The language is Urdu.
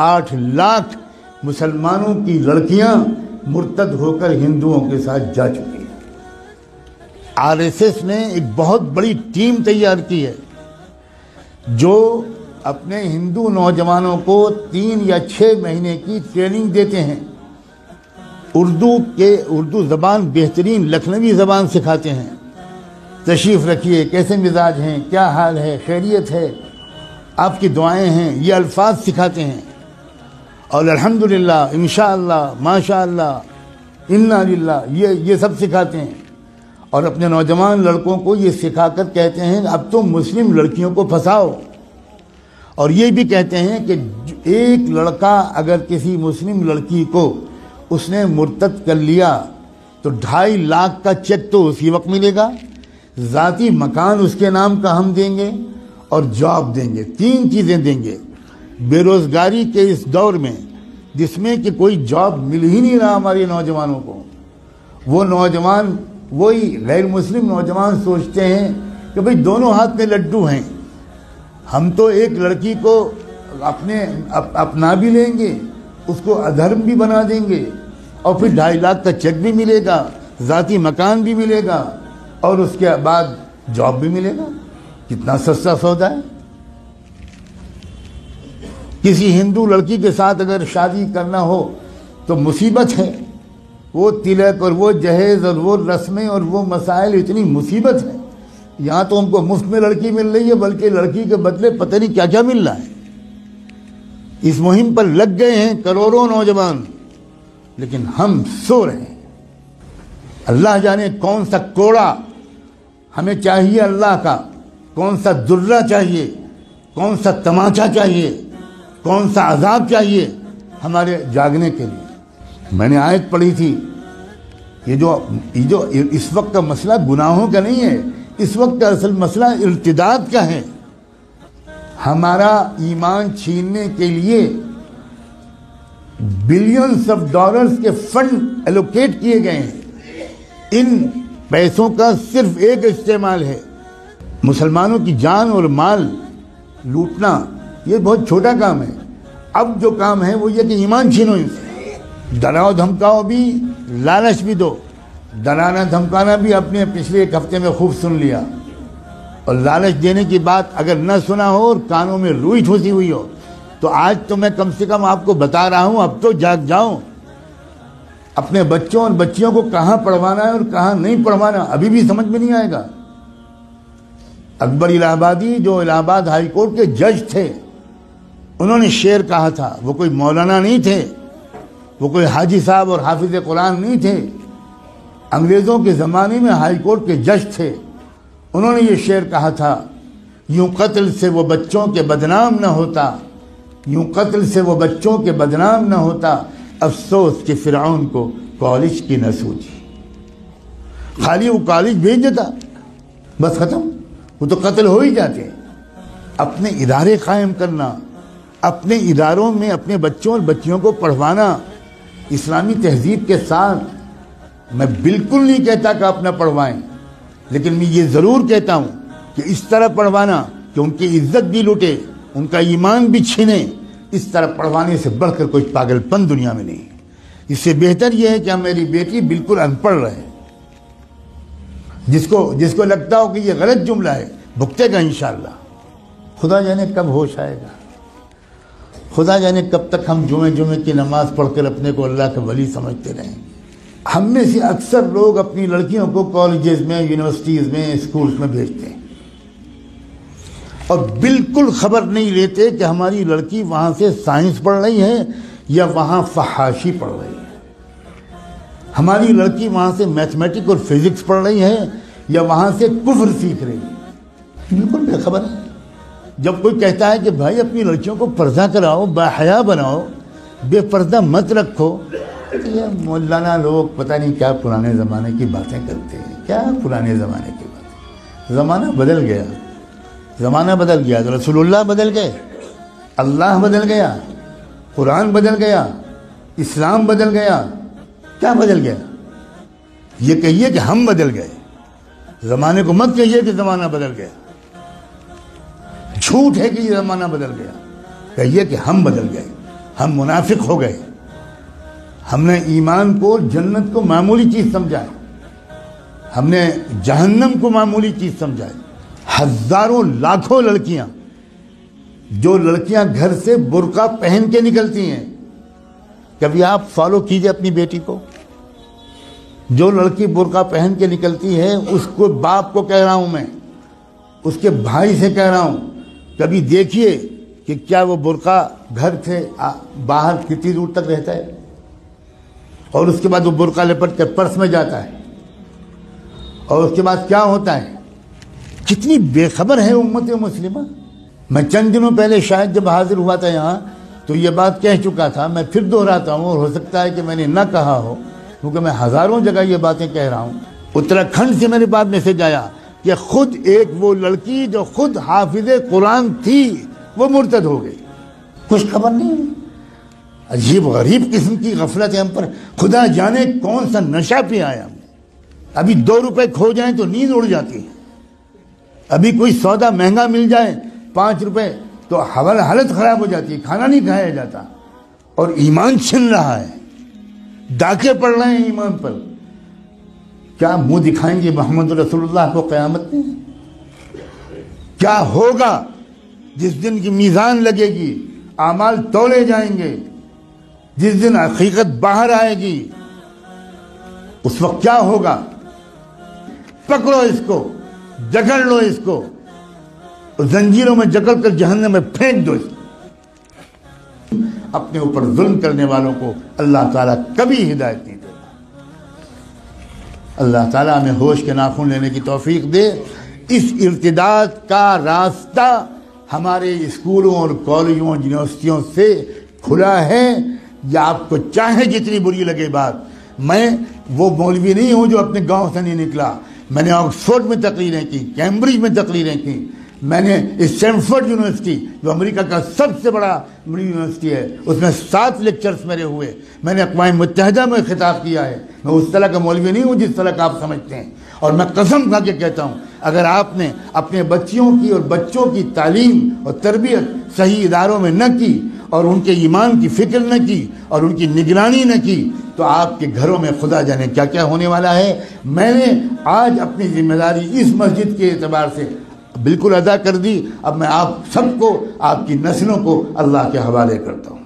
8 لاکھ مسلمانوں کی لڑکیاں مرتد ہو کر ہندوؤں کے ساتھ جا چکی ہیں۔ RSS نے ایک بہت بڑی ٹیم تیار کی ہے جو اپنے ہندو نوجوانوں کو 3 یا 6 مہینے کی ٹریننگ دیتے ہیں، اردو زبان بہترین لکھنوی زبان سکھاتے ہیں، تشریف رکھیے، کیسے مزاج ہیں، کیا حال ہے، خیریت ہے، آپ کی دعائیں ہیں، یہ الفاظ سکھاتے ہیں، اور الحمدللہ، انشاءاللہ، ماشاءاللہ، انا للہ، یہ سب سکھاتے ہیں، اور اپنے نوجوان لڑکوں کو یہ سکھا کر کہتے ہیں اب تو مسلم لڑکیوں کو پھنساؤ، اور یہ بھی کہتے ہیں کہ ایک لڑکا اگر کسی مسلم لڑکی کو اس نے مرتد کر لیا تو 2.5 لاکھ کا چیک تو اسی وقت ملے گا، ذاتی مکان اس کے نام کا ہم دیں گے، اور جاب دیں گے، 3 چیزیں دیں گے۔ بے روزگاری کے اس دور میں جس میں کہ کوئی جاب مل ہی نہیں رہا ہمارے نوجوانوں کو، وہ نوجوان، وہی غیر مسلم نوجوان سوچتے ہیں کہ بھئی دونوں ہاتھ میں لڈو ہیں، ہم تو ایک لڑکی کو اپنا بھی لیں گے، اس کو ادھرم بھی بنا دیں گے، اور پھر 2.5 لاکھ کا چیک بھی ملے گا، ذاتی مکان بھی ملے گا، اور اس کے بعد جاب بھی ملے گا۔ کتنا سستا سودا ہے۔ کسی ہندو لڑکی کے ساتھ اگر شادی کرنا ہو تو مصیبت ہے، وہ تلک اور وہ جہیز اور وہ رسمیں اور وہ مسائل، اتنی مصیبت ہے۔ یہاں تو ہم کو مفت میں لڑکی مل رہی ہے، بلکہ لڑکی کے بدلے پتہ نہیں کیا کیا مل رہا ہے۔ اس مہم پر لگ گئے ہیں کروڑوں نوجوان، لیکن ہم سو رہے ہیں۔ اللہ جانے کون سا کوڑا ہمیں چاہیے اللہ کا، کون سا درہ چاہیے، کون سا تماچا چاہیے، کون سا عذاب چاہیے ہمارے جاگنے کے لیے۔ میں نے آیت پڑھی تھی، یہ جو اس وقت کا مسئلہ گناہوں کا نہیں ہے، اس وقت کا اصل مسئلہ ارتداد کا ہے۔ ہمارا ایمان چھیننے کے لیے بلینز آف ڈالرز کے فنڈ ایلوکیٹ کیے گئے ہیں۔ ان پیسوں کا صرف ایک استعمال ہے، مسلمانوں کی جان اور مال لوٹنا۔ یہ بہت چھوٹا کام ہے، اب جو کام ہے وہ یہ کہ ایمان چھینو ان سے۔ ڈراؤ دھمکاؤ بھی، لالچ بھی دو۔ ڈرانا دھمکانا بھی اپنے پچھلے 1 ہفتے میں خوب سن لیا، اور لالچ دینے کی بات اگر نہ سنا ہو اور کانوں میں روئی ٹھوسی ہوئی ہو تو آج تو میں کم سے کم آپ کو بتا رہا ہوں، اب تو جاگ جاؤ۔ اپنے بچوں اور بچیوں کو کہاں پڑھوانا ہے اور کہاں نہیں پڑھوانا ابھی بھی سمجھ میں نہیں آئے گا۔ اکبر الہ آبادی جو الہ آباد ہائی کورٹ کے جج تھے، انہوں نے شعر کہا تھا، وہ کوئی مولانا نہیں تھے، وہ کوئی حاجی صاحب اور حافظ قرآن نہیں تھے، انگریزوں کے زمانے میں ہائی کورٹ کے جج تھے۔ انہوں نے یہ شعر کہا تھا، یوں قتل سے وہ بچوں کے بدنام نہ ہوتا، یوں قتل سے وہ بچوں کے بدنام نہ ہوتا، افسوس کہ فرعون کو کالج کی نہ سوچی۔ خالی وہ کالج بھیج دیتا، بس ختم، وہ تو قتل ہو ہی جاتے ہیں۔ اپنے ادارے قائم کرنا، اپنے اداروں میں اپنے بچوں اور بچیوں کو پڑھوانا اسلامی تہذیب کے ساتھ۔ میں بالکل نہیں کہتا کہ اپنا پڑھوائیں، لیکن میں یہ ضرور کہتا ہوں کہ اس طرح پڑھوانا کہ ان کی عزت بھی لوٹے، ان کا ایمان بھی چھینے، اس طرح پڑھوانے سے بڑھ کر کوئی پاگل پن دنیا میں نہیں۔ اس سے بہتر یہ ہے کہ میری بیٹی بالکل ان پڑھ رہے، جس کو لگتا ہو کہ یہ غلط جملہ ہے بھگتے گا انشاءاللہ۔ خدا جانے کب ہوش آئے گا، خدا جانے کب تک ہم جمعے کی نماز پڑھ کر اپنے کو اللہ کا ولی سمجھتے رہیں۔ ہم میں سے اکثر لوگ اپنی لڑکیوں کو کالجز میں، یونیورسٹیز میں، اسکولز میں بھیجتے ہیں، اور بالکل خبر نہیں لیتے کہ ہماری لڑکی وہاں سے سائنس پڑھ رہی ہے یا وہاں فحاشی پڑھ رہی ہے، ہماری لڑکی وہاں سے میتھمیٹک اور فزکس پڑھ رہی ہے یا وہاں سے کفر سیکھ رہی ہے، بالکل بے خبر ہے۔ جب کوئی کہتا ہے کہ بھائی اپنی لڑکیوں کو پردہ کراؤ، باحیا بناؤ، بے پردہ مت رکھو، یہ مولانا لوگ پتہ نہیں کیا پرانے زمانے کی باتیں کرتے ہیں، کیا پرانے زمانے کی باتیں۔ زمانہ بدل گیا، زمانہ بدل گیا، رسول اللہ بدل گئے، اللہ بدل گیا، قرآن بدل گیا، اسلام بدل گیا، کیا بدل گیا؟ یہ کہیے کہ ہم بدل گئے، زمانے کو مت کہیے کہ زمانہ بدل گیا، جھوٹ ہے کہ یہ زمانہ بدل گیا، کہیے کہ ہم بدل گئے، ہم منافق ہو گئے. ہم نے ایمان کو، جنت کو معمولی چیز سمجھا ہے. ہم نے جہنم کو معمولی چیز سمجھا ہے. ہزاروں لاکھوں لڑکیاں، جو لڑکیاں گھر سے برقع پہن کے نکلتی ہیں، کبھی آپ فالو کیجئے اپنی بیٹی کو. جو لڑکی برقع پہن کے نکلتی ہے، اس کو، باپ کو کہہ رہا ہوں میں، اس کے بھائی سے کہہ رہا ہوں، کبھی دیکھیے کہ کیا وہ برقع گھر سے باہر کتنی دور تک رہتا ہے، اور اس کے بعد وہ برقع لپٹ کر پرس میں جاتا ہے، اور اس کے بعد کیا ہوتا ہے. کتنی بے خبر ہے امت مسلمہ. میں چند دنوں پہلے شاید جب حاضر ہوا تھا یہاں تو یہ بات کہہ چکا تھا. میں پھر دہراتا ہوں، اور ہو سکتا ہے کہ میں نے نہ کہا ہو، کیونکہ میں ہزاروں جگہ یہ باتیں کہہ رہا ہوں. اتراکھنڈ سے میرے پاس میسج آیا کہ خود ایک وہ لڑکی جو خود حافظ قرآن تھی وہ مرتد ہو گئی. کچھ خبر نہیں. عجیب غریب قسم کی غفلت ہے ہم پر. خدا جانے کون سا نشہ پہ آیا ہم. ابھی 2 روپے کھو جائیں تو نیند اڑ جاتی ہے. ابھی کوئی سودا مہنگا مل جائے 5 روپے تو حالت خراب ہو جاتی ہے، کھانا نہیں کھایا جاتا. اور ایمان چھن رہا ہے، ڈاکے پڑ رہے ہیں ایمان پر. کیا منہ دکھائیں گے محمد رسول اللہ کو قیامت میں؟ کیا ہوگا جس دن کی میزان لگے گی، اعمال تولے جائیں گے، جس دن حقیقت باہر آئے گی، اس وقت کیا ہوگا؟ پکڑو اس کو، جکڑ لو اس کو، زنجیروں میں جکڑ کر جہنم میں پھینک دو اس کو. اپنے اوپر ظلم کرنے والوں کو اللہ تعالیٰ کبھی ہدایت نہیں دے. اللہ تعالیٰ ہمیں ہوش کے ناخن لینے کی توفیق دے. اس ارتداد کا راستہ ہمارے اسکولوں اور کالجوں اور یونیورسٹیوں سے کھلا ہے. یا آپ کو چاہے جتنی بری لگے بات، میں وہ مولوی نہیں ہوں جو اپنے گاؤں سے نہیں نکلا. میں نے آکسفورڈ میں تقریریں کی، کیمبرج میں تقریریں کی. میں نے اسٹینفورڈ یونیورسٹی جو امریکہ کا سب سے بڑا یونیورسٹی ہے، اس میں 7 لیکچرز میرے ہوئے. میں نے اقوام متحدہ میں خطاب کیا ہے. میں اس طرح کا مولوی نہیں ہوں جس طرح کا آپ سمجھتے ہیں. اور میں قسم کھا کے کہتا ہوں، اگر آپ نے اپنے بچیوں کی اور بچوں کی تعلیم اور تربیت صحیح اداروں میں نہ کی، اور ان کے ایمان کی فکر نہ کی، اور ان کی نگرانی نہ کی، تو آپ کے گھروں میں خدا جانے کیا کیا ہونے والا ہے. میں نے آج اپنی ذمہ داری اس مسجد کے اعتبار سے بالکل ادا کر دی. اب میں آپ سب کو، آپ کی نسلوں کو اللہ کے حوالے کرتا ہوں.